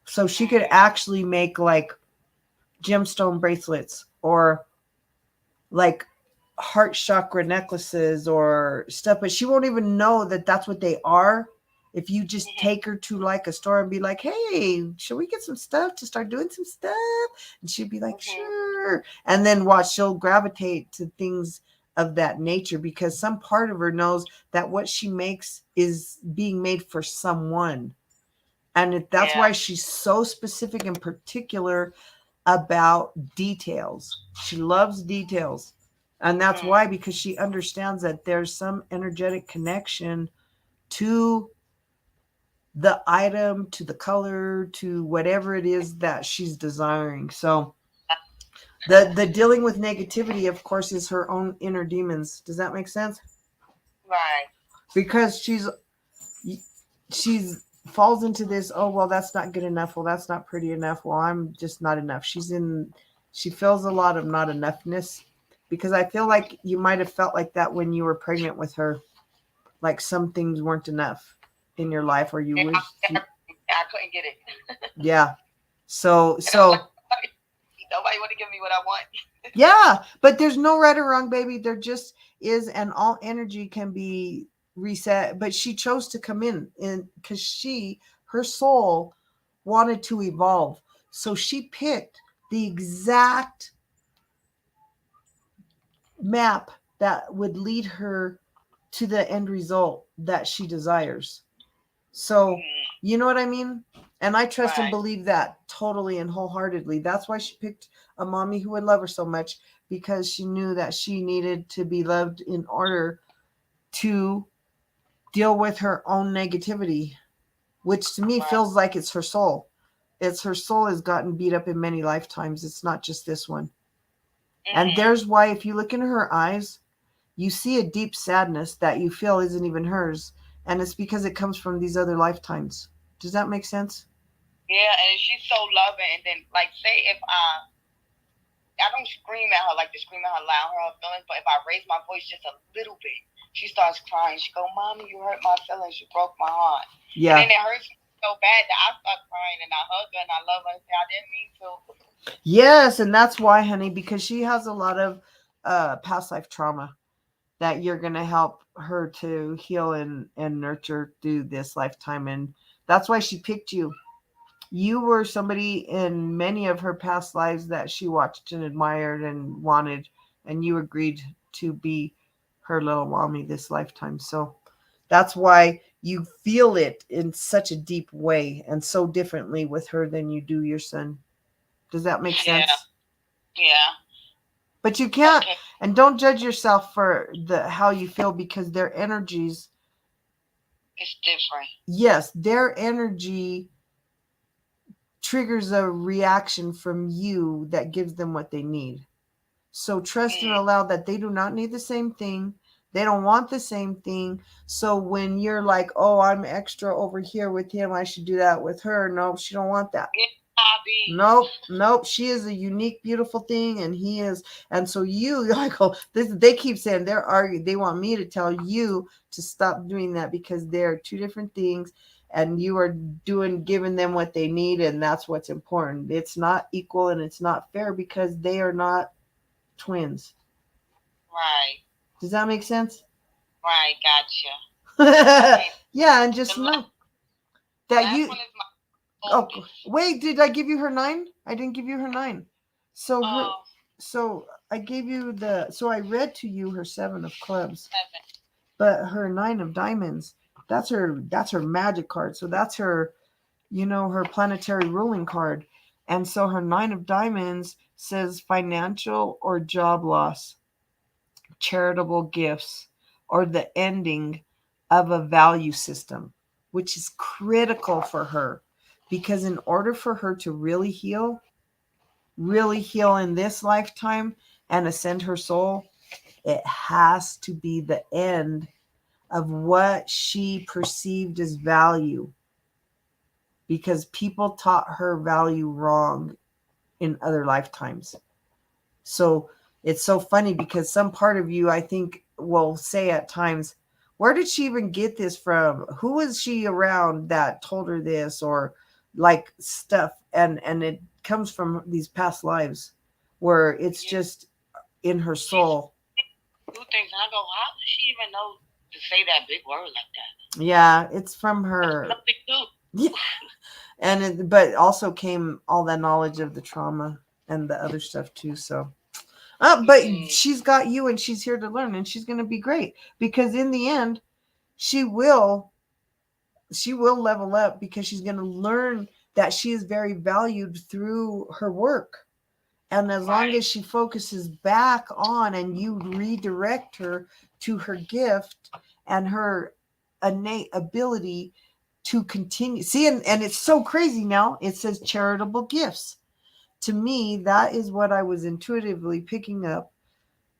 So she could actually make like gemstone bracelets or like heart chakra necklaces or stuff, but she won't even know that that's what they are. If you just take her to like a store and be like, hey, should we get some stuff to start doing some stuff? And she'd be like, sure. And then watch, she'll gravitate to things of that nature because some part of her knows that what she makes is being made for someone. And that's why she's so specific and particular about details. She loves details. And that's why, because she understands that there's some energetic connection to the item, to the color, to whatever it is that she's desiring. So the dealing with negativity, of course, is her own inner demons. Does that make sense? Right. Because she's falls into this, oh, well, that's not good enough. Well, that's not pretty enough. Well, I'm just not enough. She feels a lot of not enoughness because I feel like you might have felt like that when you were pregnant with her. Like some things weren't enough in your life or you wish. I couldn't get it. Yeah. So nobody want to give me what I want. Yeah, but there's no right or wrong, baby. There just is, and all energy can be reset. But she chose to come in because her soul wanted to evolve. So she picked the exact map that would lead her to the end result that she desires. So, you know what I mean? And I trust and believe that totally and wholeheartedly. That's why she picked a mommy who would love her so much, because she knew that she needed to be loved in order to deal with her own negativity, which to me feels like it's her soul. It's her soul has gotten beat up in many lifetimes. It's not just this one. And there's why, if you look into her eyes, you see a deep sadness that you feel isn't even hers. And it's because it comes from these other lifetimes. Does that make sense? Yeah, and she's so loving. And then, like, say if I don't scream at her like to scream at her loud, her feelings, but if I raise my voice just a little bit, she starts crying. She go, "Mommy, you hurt my feelings. You broke my heart." Yeah. And then it hurts so bad that I start crying and I hug her and I love her and say, "I didn't mean to." Yes, and that's why, honey, because she has a lot of past life trauma that you're going to help her to heal and nurture through this lifetime. And that's why she picked you. You were somebody in many of her past lives that she watched and admired and wanted, and you agreed to be her little mommy this lifetime. So that's why you feel it in such a deep way and so differently with her than you do your son. Does that make sense? Yeah. But you can't, Okay. and don't judge yourself for how you feel, because their energies, It's different. yes, their energy triggers a reaction from you that gives them what they need. So trust and allow that they do not need the same thing. They don't want the same thing. So when you're like, "Oh, I'm extra over here with him, I should do that with her." No, she don't want that. Nope. She is a unique, beautiful thing, and he is. And so you, like, oh, this. They keep saying they're arguing. They want me to tell you to stop doing that because they're two different things, and you are giving them what they need, and that's what's important. It's not equal and it's not fair because they are not twins. Right. Does that make sense? Right. Gotcha. Yeah, and just know that Last you. one is my Oh, wait, did I give you her 9? I didn't give you her 9. So so I gave you so I read to you her 7 of clubs. 7. But her 9 of diamonds, that's her magic card. So that's her, her planetary ruling card. And so her 9 of diamonds says financial or job loss, charitable gifts, or the ending of a value system, which is critical for her. Because in order for her to really heal in this lifetime and ascend her soul, it has to be the end of what she perceived as value. Because people taught her value wrong in other lifetimes. So it's so funny because some part of you, I think, will say at times, where did she even get this from? Who was she around that told her this, or like stuff? And it comes from these past lives where it's just in her soul. Do things, and I go, how does she even know to say that big word like that? Yeah, it's from her. Yeah. And but also came all that knowledge of the trauma and the other stuff too. So but she's got you, and she's here to learn, and she's going to be great, because in the end she will level up, because she's going to learn that she is very valued through her work. And as long as she focuses back on, and you redirect her to her gift and her innate ability to continue. See, and it's so crazy now. It says charitable gifts. To me, that is what I was intuitively picking up,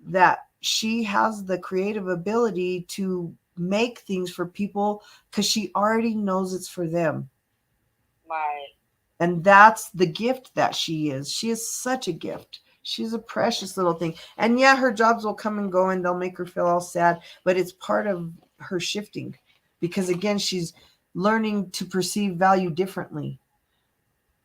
that she has the creative ability to make things for people because she already knows it's for them. Right. And that's the gift that she is. She is such a gift. She's a precious little thing. And yeah, her jobs will come and go and they'll make her feel all sad, but it's part of her shifting, because again, she's learning to perceive value differently,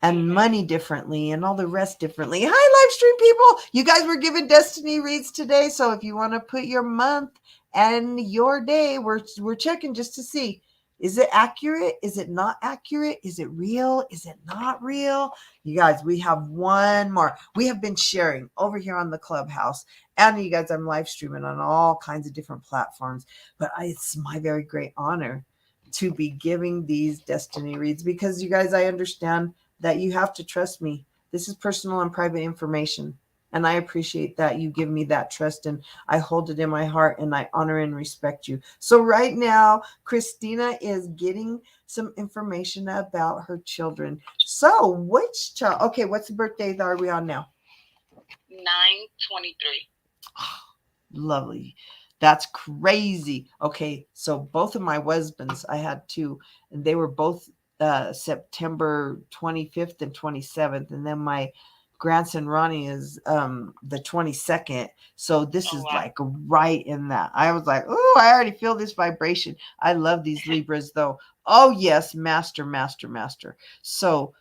and money differently, and all the rest differently. Hi, live stream people. You guys were given destiny reads today. So if you want to put your month and your day, we're checking just to see, is it accurate? Is it not accurate? Is it real? Is it not real? You guys, we have one more. We have been sharing over here on the Clubhouse. And you guys, I'm live streaming on all kinds of different platforms. But it's my very great honor to be giving these destiny reads, because you guys, I understand that you have to trust me. This is personal and private information. And I appreciate that you give me that trust, and I hold it in my heart, and I honor and respect you. So right now, Christina is getting some information about her children. So which child? Okay, what's the birthday that are we on now? 9/23. Lovely. That's crazy. Okay, so both of my husbands, I had two, and they were both September 25th and 27th, and then my grandson Ronnie is the 22nd. So this Oh, is wow. like right in that. I was like, oh, I already feel this vibration. I love these Libras though. Oh yes, master, master, master. So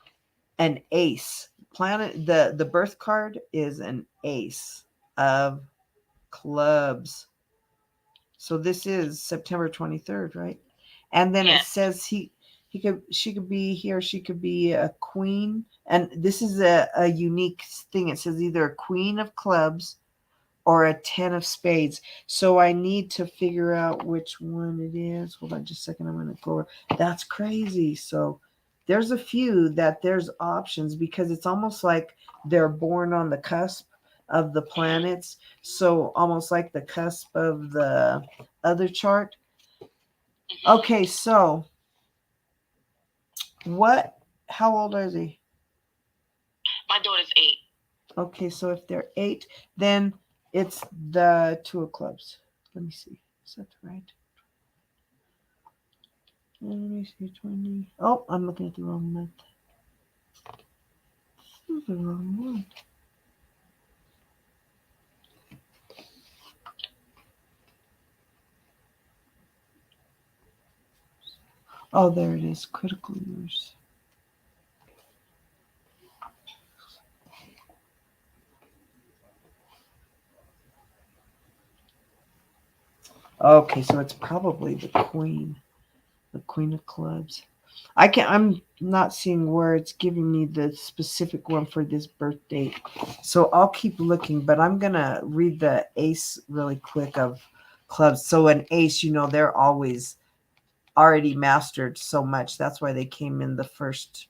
an ace planet, the birth card is an ace of clubs. So this is September 23rd, right? And then it Yes. says she could be he or she could be a queen. And this is a unique thing. It says either a queen of clubs or a 10 of spades. So I need to figure out which one it is. Hold on just a second. I'm going to go over. That's crazy. So there's a few that there's options because it's almost like they're born on the cusp of the planets. So almost like the cusp of the other chart. Mhm. Okay, so how old is he? My daughter's 8. Okay, so if they're 8, then it's the 2 of clubs. Let me see. Is that right? Let me see, 20. Oh, I'm looking at the wrong month. This is the wrong one. Oh, there it is. Critical years. Okay, so it's probably the queen of clubs. I'm not seeing where it's giving me the specific one for this birth date. So I'll keep looking, but I'm going to read the ace really quick of clubs. So an ace, they're always already mastered so much. That's why they came in the first,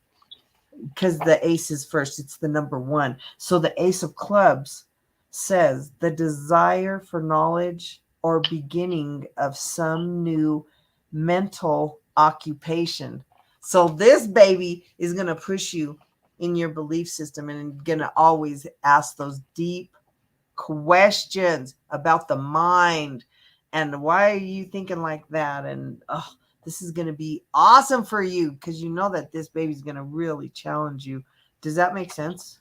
because the ace is first. It's the number 1. So the ace of clubs says the desire for knowledge or beginning of some new mental occupation. So this baby is going to push you in your belief system and going to always ask those deep questions about the mind and why are you thinking like that, and this is going to be awesome for you because you know that this baby's going to really challenge you. Does that make sense?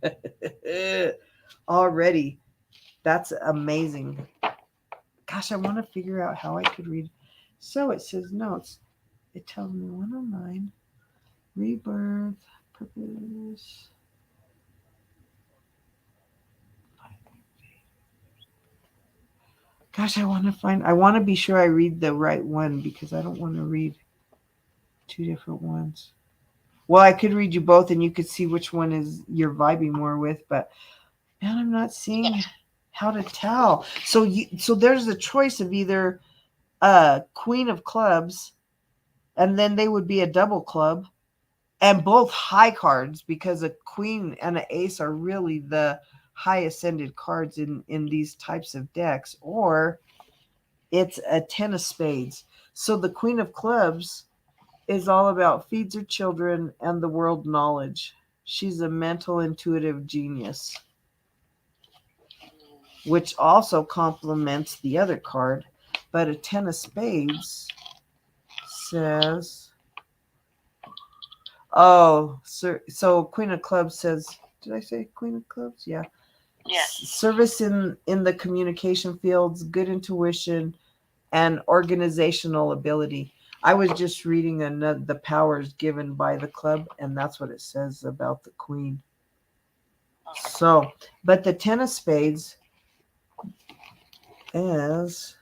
Yes. Already. That's amazing. Gosh, I want to figure out how I could read. So it says notes. It tells me 109. Rebirth. Purpose. Gosh, I want to be sure I read the right one because I don't want to read 2 different ones. Well, I could read you both and you could see which one is you're vibing more with, but man, I'm not seeing how to tell. So there's a choice of either queen of clubs and then they would be a double club and both high cards because a queen and an ace are really the high ascended cards in these types of decks, or it's a 10 of spades. So the queen of clubs is all about feeds her children and the world knowledge. She's a mental intuitive genius, which also complements the other card. But a 10 of spades says, so Queen of Clubs says, did I say Queen of Clubs? Yeah. Yes. Service in the communication fields, good intuition, and organizational ability. I was just reading the powers given by the club, and that's what it says about the queen. So, but the 10 of spades is.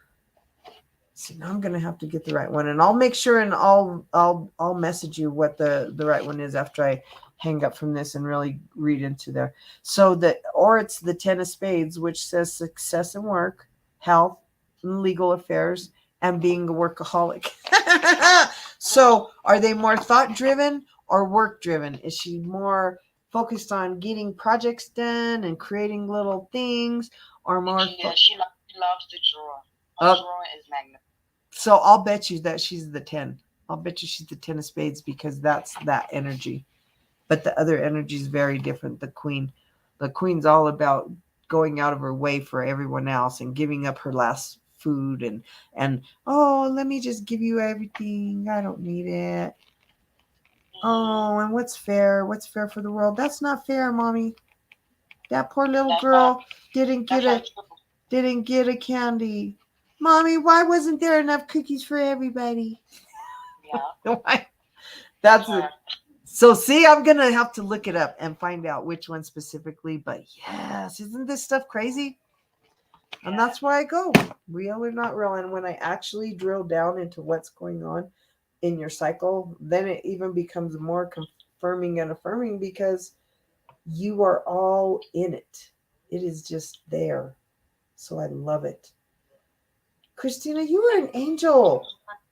See, now I'm gonna have to get the right one, and I'll make sure, and I'll message you what the right one is after I hang up from this and really read into there. So it's the 10 of spades, which says success in work, health, and legal affairs, and being a workaholic. So are they more thought driven or work driven? Is she more focused on getting projects done and creating little things, or more? She loves to draw. Her drawing is magnificent. So I'll bet you that she's the 10. I'll bet you she's the 10 of spades because that's that energy. but the other energy is very different. The queen's all about going out of her way for everyone else and giving up her last food and oh, let me just give you everything. I don't need it. Oh, and what's fair? What's fair for the world? That's not fair, mommy. That poor little girl didn't get a candy. Mommy, why wasn't there enough cookies for everybody? Yeah. That's it. So see, I'm gonna have to look it up and find out which one specifically. But yes, isn't this stuff crazy? And that's why I go real or not real. And when I actually drill down into what's going on in your cycle, then it even becomes more confirming and affirming because you are all in it. It is just there. So I love it. Christina, you are an angel.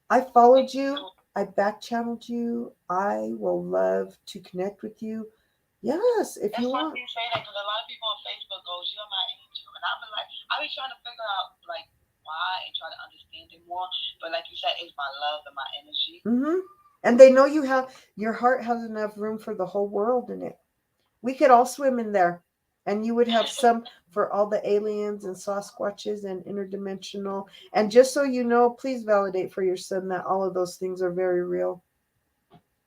I followed you. I back channeled you. I will love to connect with you. Yes, if That's you why want. you say that, because a lot of people on Facebook goes, "You're my angel," and I be trying to figure out like why and try to understand it more. But like you said, it's my love and my energy. Mm-hmm. And they know your heart has enough room for the whole world in it. We could all swim in there. And you would have some for all the aliens and Sasquatches and interdimensional. And just so you know, please validate for your son that all of those things are very real.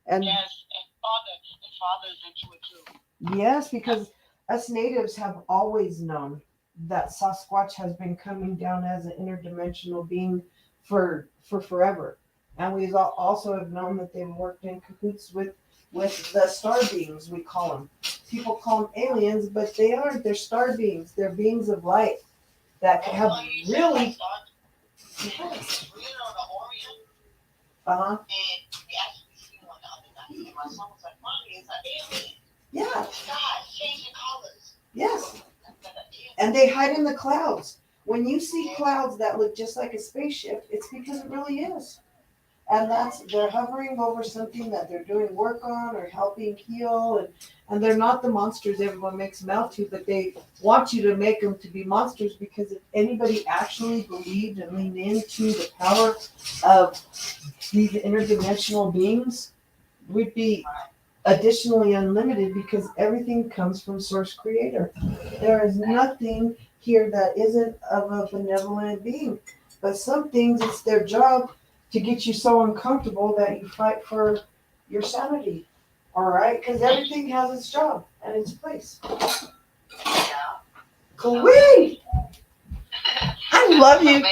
And yes, and father is into it too. Yes, because us natives have always known that Sasquatch has been coming down as an interdimensional being for forever. And we also have known that they've worked in cahoots with the star beings, we call them. People call them aliens, but they aren't. They're star beings. They're beings of light that have really. Yes. Uh-huh. And we actually seen one the other night, and my son was like, "Mommy, it's an alien." Yeah. The sky changing colors. Yes. And they hide in the clouds. When you see clouds that look just like a spaceship, it's because it really is. And they're hovering over something that they're doing work on or helping heal, and they're not the monsters everyone makes them out to, but they want you to make them to be monsters, because if anybody actually believed and leaned into the power of these interdimensional beings, we'd be additionally unlimited, because everything comes from Source Creator. There is nothing here that isn't of a benevolent being, but some things, it's their job to get you so uncomfortable that you fight for your sanity. All right? Because everything has its job and its place. Great! I love you.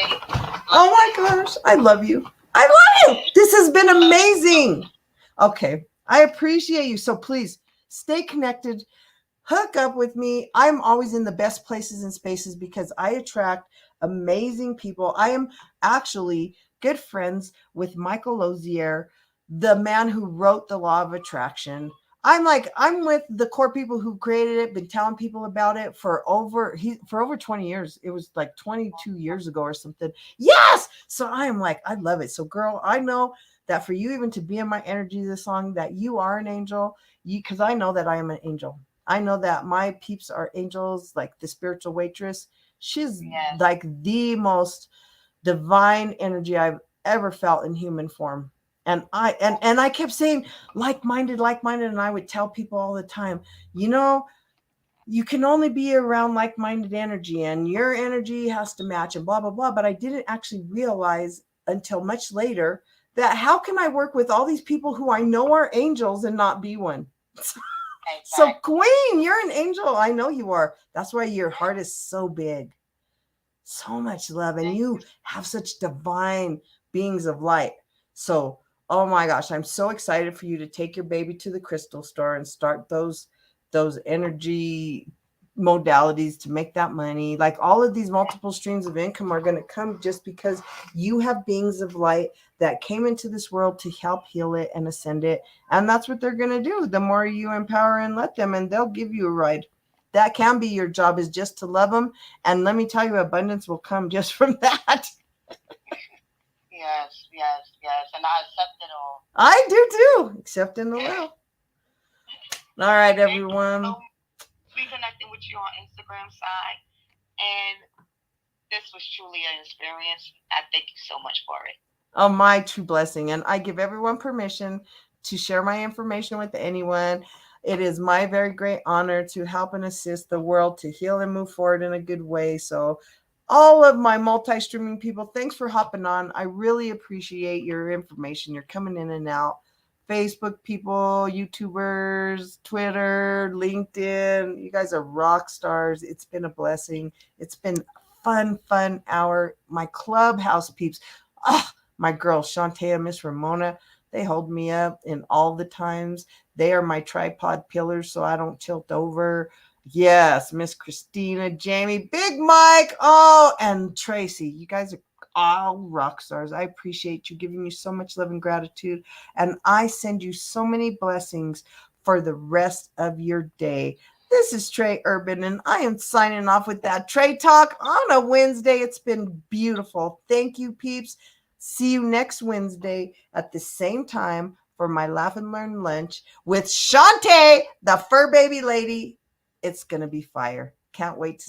Oh my gosh, I love you. I love you. This has been amazing. Okay, I appreciate you. So please stay connected. Hook up with me. I'm always in the best places and spaces because I attract amazing people. I am actually good friends with Michael Lozier, the man who wrote the Law of Attraction. I'm with the core people who created it, been telling people about it for over 20 years. It was like 22 years ago or something. Yes. So I am like, I love it. So girl, I know that for you even to be in my energy this long, that you are an angel, because I know that I am an angel. I know that my peeps are angels, like the spiritual waitress. She's like the most divine energy I've ever felt in human form. And I kept saying like-minded, and I would tell people all the time, you can only be around like-minded energy, and your energy has to match and blah, blah, blah. But I didn't actually realize until much later that how can I work with all these people who I know are angels and not be one? So Queen, you're an angel. I know you are. That's why your heart is so big. So much love. And you have such divine beings of light. So, oh my gosh, I'm so excited for you to take your baby to the crystal store and start those energy modalities to make that money. Like all of these multiple streams of income are going to come just because you have beings of light that came into this world to help heal it and ascend it. And that's what they're going to do. The more you empower and let them, and they'll give you a ride. That can be your job, is just to love them. And let me tell you, abundance will come just from that. Yes. And I accept it all. I do too, except in the little. All right, everyone. Be connecting with you on Instagram side. And this was truly an experience. I thank you so much for it. Oh, my true blessing. And I give everyone permission to share my information with anyone. It is my very great honor to help and assist the world to heal and move forward in a good way. So all of my multi-streaming people, thanks for hopping on. I really appreciate your information. You're coming in and out. Facebook people, YouTubers, Twitter, LinkedIn. You guys are rock stars. It's been a blessing. It's been a fun hour. My Clubhouse peeps. My girls, Shantae, Miss Ramona, they hold me up in all the times. They are my tripod pillars so I don't tilt over. Yes, Miss Christina, Jamie, Big Mike, and Tracy. You guys are all rock stars. I appreciate you, giving you so much love and gratitude. And I send you so many blessings for the rest of your day. This is Trey Urban, and I am signing off with that Trey Talk on a Wednesday. It's been beautiful. Thank you, peeps. See you next Wednesday at the same time for my Laugh and Learn lunch with Shantae, the fur baby lady. It's going to be fire. Can't wait to